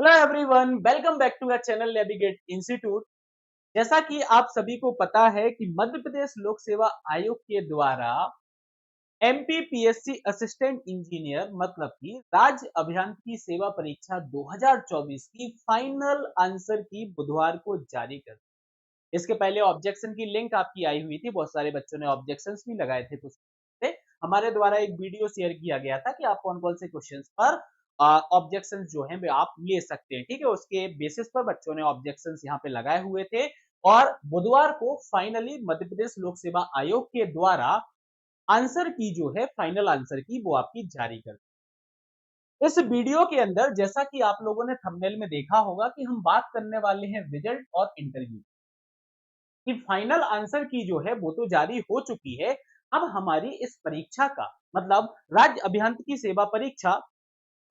Hello everyone, welcome back to our channel Navigate Institute. जैसा कि आप सभी को पता है कि मध्य प्रदेश लोक सेवा आयोग के द्वारा एमपीपीएससी असिस्टेंट इंजीनियर मतलब कि राज्य अभियांत्रिकी सेवा परीक्षा 2024 की फाइनल आंसर की बुधवार को जारी कर दी। इसके पहले ऑब्जेक्शन की लिंक आपकी आई हुई थी, बहुत सारे बच्चों ने ऑब्जेक्शंस भी लगाए थे। कुछ से हमारे द्वारा एक वीडियो शेयर किया गया था कि आप कौन कौन से क्वेश्चंस पर ऑब्जेक्शंस जो हैं वे आप ले सकते हैं। ठीक है, उसके बेसिस पर बच्चों ने ऑब्जेक्शंस यहाँ पे लगाए हुए थे और बुधवार को फाइनली मध्य प्रदेश लोक सेवा आयोग के द्वारा आंसर की जो है फाइनल आंसर की वो आपकी जारी कर दी। इस वीडियो के अंदर जैसा कि आप लोगों ने थंबनेल में देखा होगा कि हम बात करने वाले हैं रिजल्ट और इंटरव्यू कि फाइनल आंसर की जो है वो तो जारी हो चुकी है। अब हमारी इस परीक्षा का मतलब राज्य अभियांत्रिकी सेवा परीक्षा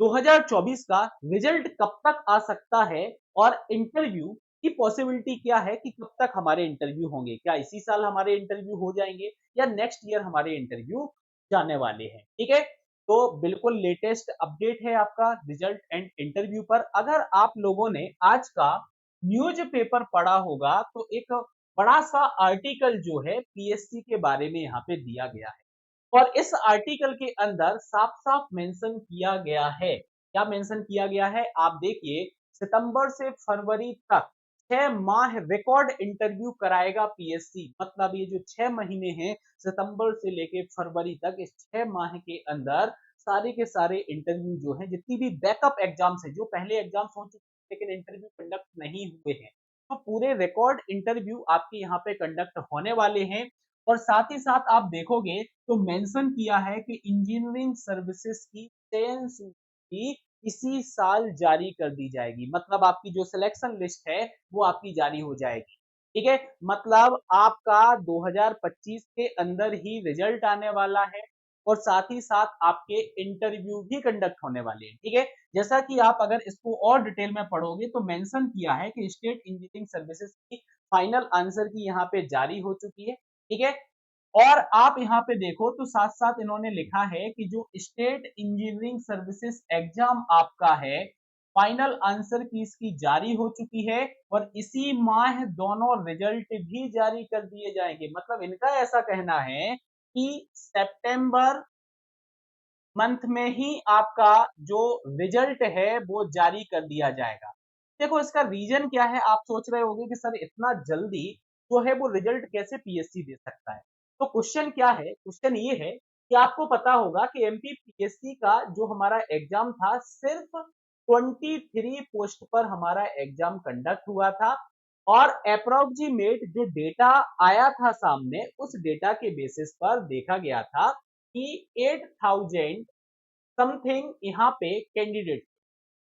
2024 का रिजल्ट कब तक आ सकता है और इंटरव्यू की पॉसिबिलिटी क्या है कि कब तक हमारे इंटरव्यू होंगे, क्या इसी साल हमारे इंटरव्यू हो जाएंगे या नेक्स्ट ईयर हमारे इंटरव्यू जाने वाले हैं। ठीक है, तो बिल्कुल लेटेस्ट अपडेट है आपका रिजल्ट एंड इंटरव्यू पर। अगर आप लोगों ने आज का न्यूज पेपर पढ़ा होगा तो एक बड़ा सा आर्टिकल जो है पीएससी के बारे में यहाँ पे दिया गया है और इस आर्टिकल के अंदर साफ साफ मेंशन किया गया है। क्या मेंशन किया गया है आप देखिए, सितंबर से फरवरी तक 6 माह रिकॉर्ड इंटरव्यू कराएगा पीएससी। मतलब ये जो 6 महीने हैं सितंबर से लेके फरवरी तक, इस 6 माह के अंदर सारे के सारे इंटरव्यू जो है, जितनी भी बैकअप एग्जाम्स है, जो पहले एग्जाम्स हो चुके हैं लेकिन इंटरव्यू कंडक्ट नहीं हुए हैं, तो पूरे रिकॉर्ड इंटरव्यू आपके यहाँ पे कंडक्ट होने वाले हैं। और साथ ही साथ आप देखोगे तो मेंशन किया है कि इंजीनियरिंग सर्विसेज की चयन सूची इसी साल जारी कर दी जाएगी। मतलब आपकी जो सिलेक्शन लिस्ट है वो आपकी जारी हो जाएगी। ठीक है, मतलब आपका 2025 के अंदर ही रिजल्ट आने वाला है और साथ ही साथ आपके इंटरव्यू भी कंडक्ट होने वाले हैं। ठीक है, जैसा कि आप अगर इसको और डिटेल में पढ़ोगे तो मेंशन किया है कि स्टेट इंजीनियरिंग सर्विसेज की फाइनल आंसर की यहाँ पे जारी हो चुकी है। ठीक है, और आप यहाँ पे देखो तो साथ साथ इन्होंने लिखा है कि जो स्टेट इंजीनियरिंग सर्विसेज एग्जाम आपका है, फाइनल आंसर की इसकी जारी हो चुकी है और इसी माह दोनों रिजल्ट भी जारी कर दिए जाएंगे। मतलब इनका ऐसा कहना है कि सितंबर मंथ में ही आपका जो रिजल्ट है वो जारी कर दिया जाएगा। देखो इसका रीजन क्या है, आप सोच रहे होंगे कि सर इतना जल्दी जो है वो रिजल्ट कैसे पीएससी दे सकता है। तो क्वेश्चन क्या है, क्वेश्चन ये है कि आपको पता होगा कि एमपी पीएससी का जो हमारा एग्जाम था सिर्फ 23 पोस्ट पर हमारा एग्जाम कंडक्ट हुआ था और अप्रोक्सीमेट जो डेटा आया था सामने, उस डेटा के बेसिस पर देखा गया था कि 8000 समथिंग यहाँ पे कैंडिडेट।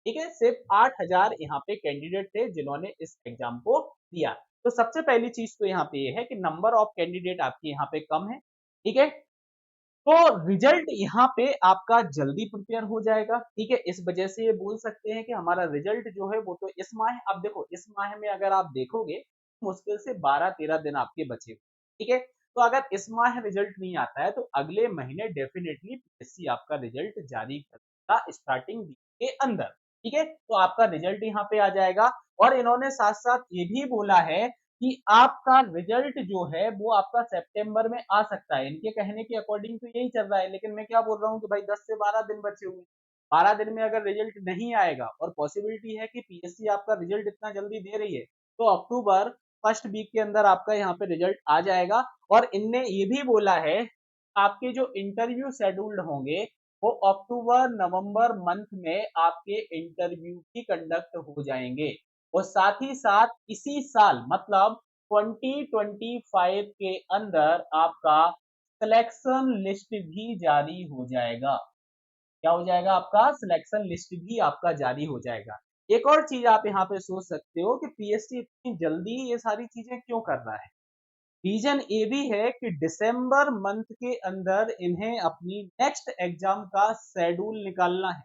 ठीक है, सिर्फ 8000 यहाँ पे कैंडिडेट थे जिन्होंने इस एग्जाम को दिया। तो सबसे पहली चीज तो यहाँ पे ये है कि नंबर ऑफ कैंडिडेट आपके यहाँ पे कम है। ठीक है, तो रिजल्ट यहाँ पे आपका जल्दी प्रिपेयर हो जाएगा। ठीक है, इस वजह से ये बोल सकते हैं कि हमारा रिजल्ट जो है वो तो इस माह, अब देखो इस माह में अगर आप देखोगे मुश्किल से 12-13 दिन आपके बचे। ठीक है, तो अगर इस माह रिजल्ट नहीं आता है तो अगले महीने डेफिनेटली पीएससी आपका रिजल्ट जारी करेगा स्टार्टिंग वीक के अंदर। ठीक है, तो आपका रिजल्ट यहाँ पे आ जाएगा और इन्होंने साथ साथ ये भी बोला है कि आपका रिजल्ट जो है वो आपका सितंबर में आ सकता है। इनके कहने के अकॉर्डिंग तो यही चल रहा है, लेकिन मैं क्या बोल रहा हूँ कि भाई 10 से 12 दिन बचे हुए, 12 दिन में अगर रिजल्ट नहीं आएगा और पॉसिबिलिटी है कि पीएससी आपका रिजल्ट इतना जल्दी दे रही है तो अक्टूबर फर्स्ट वीक के अंदर आपका यहाँ पे रिजल्ट आ जाएगा। और इनने ये भी बोला है आपके जो इंटरव्यू शेड्यूल्ड होंगे वो अक्टूबर नवंबर मंथ में आपके इंटरव्यू भी कंडक्ट हो जाएंगे और साथ ही साथ इसी साल मतलब 2025 के अंदर आपका सिलेक्शन लिस्ट भी जारी हो जाएगा। क्या हो जाएगा, आपका सिलेक्शन लिस्ट भी आपका जारी हो जाएगा। एक और चीज आप यहाँ पे सोच सकते हो कि पीएससी इतनी जल्दी ये सारी चीजें क्यों कर रहा है। रीजन ये भी है कि दिसंबर मंथ के अंदर इन्हें अपनी नेक्स्ट एग्जाम का शेड्यूल निकालना है।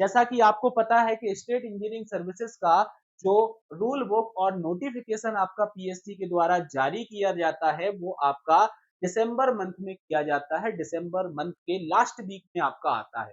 जैसा कि आपको पता है कि स्टेट इंजीनियरिंग सर्विसेज का जो रूल बुक और नोटिफिकेशन आपका पीएससी के द्वारा जारी किया जाता है वो आपका दिसंबर मंथ में किया जाता है, दिसंबर मंथ के लास्ट वीक में आपका आता है।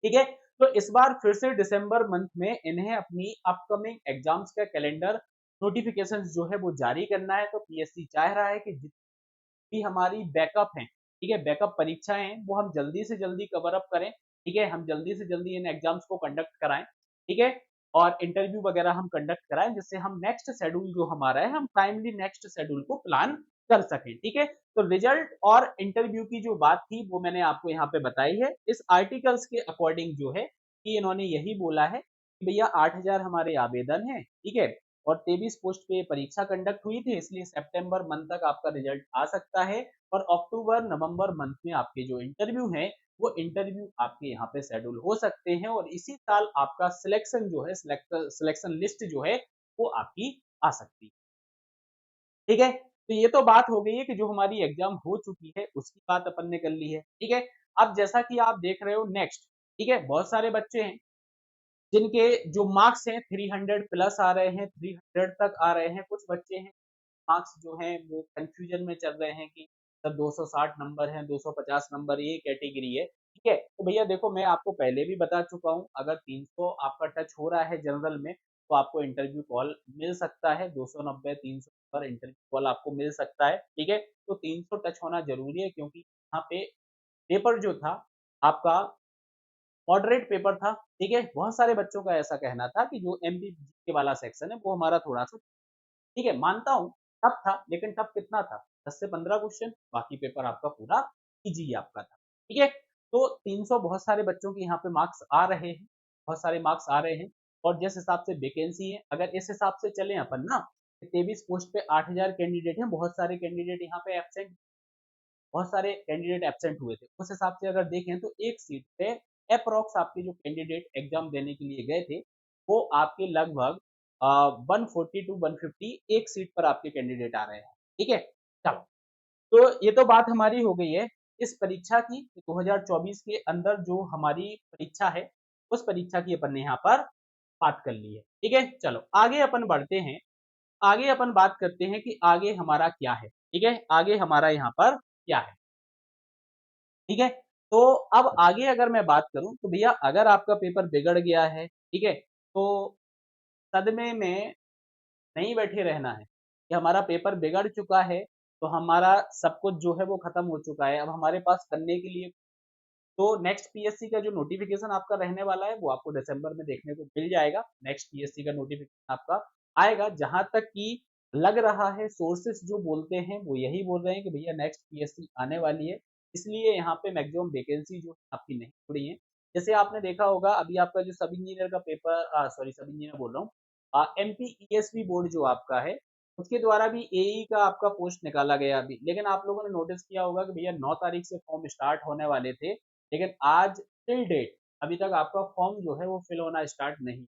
ठीक है, तो इस बार फिर से दिसंबर मंथ में इन्हें अपनी अपकमिंग एग्जाम्स का कैलेंडर नोटिफिकेशन जो है वो जारी करना है। तो पीएससी चाह रहा है कि भी हमारी बैकअप हैं, ठीक है, बैकअप परीक्षाएं हैं, वो हम जल्दी से जल्दी कवर अप करें, ठीक है, हम जल्दी से जल्दी इन एग्जाम्स को कंडक्ट कराएं, ठीक है, और इंटरव्यू वगैरह हम कंडक्ट कराएं, जिससे हम नेक्स्ट शेड्यूल जो हमारा है हम टाइमली नेक्स्ट शेड्यूल को प्लान कर सकें, ठीक है। तो रिजल्ट और इंटरव्यू की जो बात थी वो मैंने आपको यहाँ पे बताई है। इस आर्टिकल्स के अकॉर्डिंग जो है कि इन्होंने यही बोला है कि भैया 8,000 हमारे आवेदन हैं, ठीक है, और 23 पोस्ट पे परीक्षा कंडक्ट हुई थी, इसलिए सितंबर मंथ तक आपका रिजल्ट आ सकता है और अक्टूबर नवंबर मंथ में आपके जो इंटरव्यू हैं वो इंटरव्यू आपके यहाँ पे शेड्यूल हो सकते हैं और इसी साल आपका सिलेक्शन जो है सिलेक्शन लिस्ट जो है वो आपकी आ सकती है, ठीक है। तो ये तो बात हो गई है कि जो हमारी एग्जाम हो चुकी है उसकी बात अपन ने कर ली है, ठीक है। अब जैसा कि आप देख रहे हो नेक्स्ट, ठीक है, बहुत सारे बच्चे हैं जिनके जो मार्क्स हैं 300 प्लस आ रहे हैं, 300 तक आ रहे हैं, कुछ बच्चे हैं मार्क्स जो हैं वो कंफ्यूजन में चल रहे हैं कि सर 260 नंबर है, 250 नंबर, ये कैटेगरी है, ठीक है। तो भैया देखो मैं आपको पहले भी बता चुका हूँ, अगर 300 आपका टच हो रहा है जनरल में तो आपको इंटरव्यू कॉल मिल सकता है, 290 300 पर इंटरव्यू कॉल आपको मिल सकता है, ठीक है। तो 300 टच होना जरूरी है क्योंकि यहाँ पे पेपर जो था आपका मॉडरेट पेपर था, ठीक है। बहुत सारे बच्चों का ऐसा कहना था कि जो एमपी के वाला सेक्शन है वो हमारा थोड़ा सा, ठीक है, मानता हूँ टफ था, लेकिन टफ कितना था, 10 से 15 क्वेश्चन, बाकी पेपर आपका पूरा इजी आपका था, ठीक है। तो 300 बहुत सारे बच्चों के यहाँ पे मार्क्स आ रहे हैं, बहुत सारे मार्क्स आ रहे हैं और जिस हिसाब से वैकेंसी है, अगर इस हिसाब से चले अपन ना, 23 पोस्ट पे 8,000 कैंडिडेट हैं, बहुत सारे कैंडिडेट यहाँ पे एब्सेंट, बहुत सारे कैंडिडेट एब्सेंट हुए थे, उस हिसाब से अगर देखें तो एक सीट पे अप्रोक्स आपके जो कैंडिडेट एग्जाम देने के लिए गए थे वो आपके लगभग 140 टू 150 एक सीट पर आपके कैंडिडेट आ रहे हैं, ठीक है। चलो, तो ये तो बात हमारी हो गई है इस परीक्षा की, 2024 के अंदर जो हमारी परीक्षा है उस परीक्षा की अपन ने यहाँ पर बात कर ली है, ठीक है। चलो आगे अपन बढ़ते हैं, आगे अपन बात करते हैं कि आगे हमारा क्या है, ठीक है, आगे हमारा यहाँ पर क्या है, ठीक है। तो अब आगे अगर मैं बात करूं तो भैया अगर आपका पेपर बिगड़ गया है, ठीक है, तो सदमे में नहीं बैठे रहना है कि हमारा पेपर बिगड़ चुका है तो हमारा सब कुछ जो है वो खत्म हो चुका है, अब हमारे पास करने के लिए, तो नेक्स्ट पीएससी का जो नोटिफिकेशन आपका रहने वाला है वो आपको दिसंबर में देखने को मिल जाएगा। नेक्स्ट पीएससी का नोटिफिकेशन आपका आएगा, जहां तक कि लग रहा है सोर्सेस जो बोलते हैं वो यही बोल रहे हैं कि भैया नेक्स्ट पीएससी आने वाली है, इसलिए यहाँ पे मैक्सिमम वैकेंसी जो आपकी नहीं खुली है। जैसे आपने देखा होगा अभी आपका जो सब इंजीनियर का पेपर, सॉरी सब इंजीनियर बोल रहा हूँ, एमपी ईएसपी बोर्ड जो आपका है उसके द्वारा भी एई का आपका पोस्ट निकाला गया अभी, लेकिन आप लोगों ने नोटिस किया होगा कि भैया 9 तारीख से फॉर्म स्टार्ट होने वाले थे, लेकिन आज टिल डेट अभी तक आपका फॉर्म जो है वो फिल होना स्टार्ट नहीं,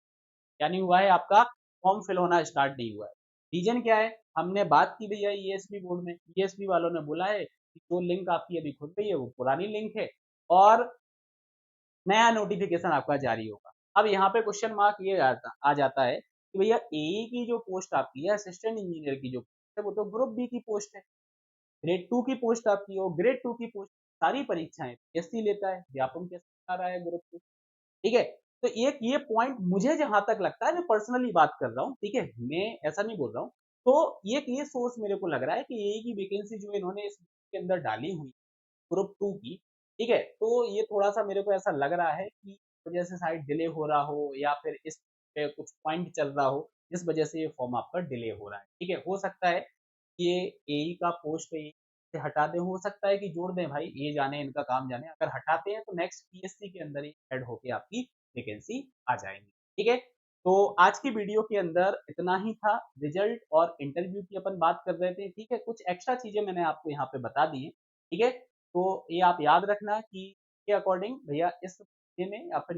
यानी हुआ है आपका फॉर्म फिल होना स्टार्ट नहीं हुआ है। रीजन क्या है, हमने बात की भैया ईएसपी बोर्ड में, ईएसपी वालों ने बोला है कि जो लिंक आपकी अभी खुल गई है वो पुरानी लिंक है और नया नोटिफिकेशन आपका जारी होगा। अब यहाँ पे क्वेश्चन मार्क ये आ जाता है कि भैया एई की जो पोस्ट आपकी है, असिस्टेंट इंजीनियर की जो पोस्ट है, वो तो ग्रुप बी की पोस्ट है, ग्रेड 2 की पोस्ट आपकी हो, ग्रेड 2 की पोस्ट सारी परीक्षाएं पीएससी लेता है, व्यापम कैसे आ रहा है ग्रुप 2, ठीक है। तो एक ये पॉइंट मुझे जहां तक लगता है, मैं पर्सनली बात कर रहा हूँ, ठीक है, मैं ऐसा नहीं बोल रहा हूँ, तो ये सोर्स मेरे को लग रहा है कि एई की वैकेंसी जो इन्होंने इसके अंदर डाली हुई ग्रुप 2 की, ठीक है, तो ये थोड़ा-सा मेरे को ऐसा लग रहा है कि वजह से शायद डिले हो रहा हो या फिर इस पे कुछ पॉइंट चल रहा हो, जिस वजह से ये फॉर्म आपका डिले हो रहा है, ठीक है। हो सकता है ये एई का पोस्ट है से हटा दें, हो सकता है कि जोड़ दें भाई, ये जाने इनका काम जाने, अगर हटाते हैं तो नेक्स्ट पीएससी के अंदर ही ऐड होके आपकी वैकेंसी आ जाएगी, ठीक है। तो आज की वीडियो के अंदर इतना ही था, रिजल्ट और इंटरव्यू की अपन बात कर रहे थे, ठीक है, कुछ एक्स्ट्रा चीजें मैंने आपको यहाँ पे बता दी है, ठीक है। तो ये आप याद रखना कि के अकॉर्डिंग भैया इस महीने में या फिर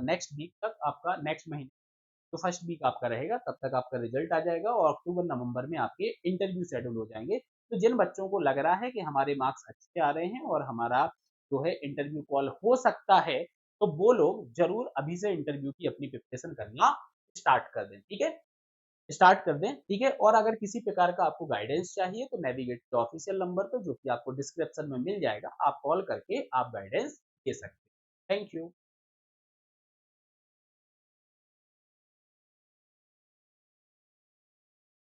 नेक्स्ट वीक तक आपका, नेक्स्ट महीने तो फर्स्ट वीक आपका रहेगा, तब तक आपका रिजल्ट आ जाएगा और अक्टूबर नवंबर में आपके इंटरव्यू शेड्यूल हो जाएंगे। तो जिन बच्चों को लग रहा है कि हमारे मार्क्स अच्छे आ रहे हैं और हमारा जो है इंटरव्यू कॉल हो सकता है, तो वो लोग जरूर अभी से इंटरव्यू की अपनी प्रिपरेशन करना स्टार्ट कर दें, ठीक है, स्टार्ट कर दें, ठीक है। और अगर किसी प्रकार का आपको गाइडेंस चाहिए तो नेविगेट के ऑफिशियल नंबर पर, जो कि आपको डिस्क्रिप्शन में मिल जाएगा, आप कॉल करके आप गाइडेंस दे सकते हैं। Thank you.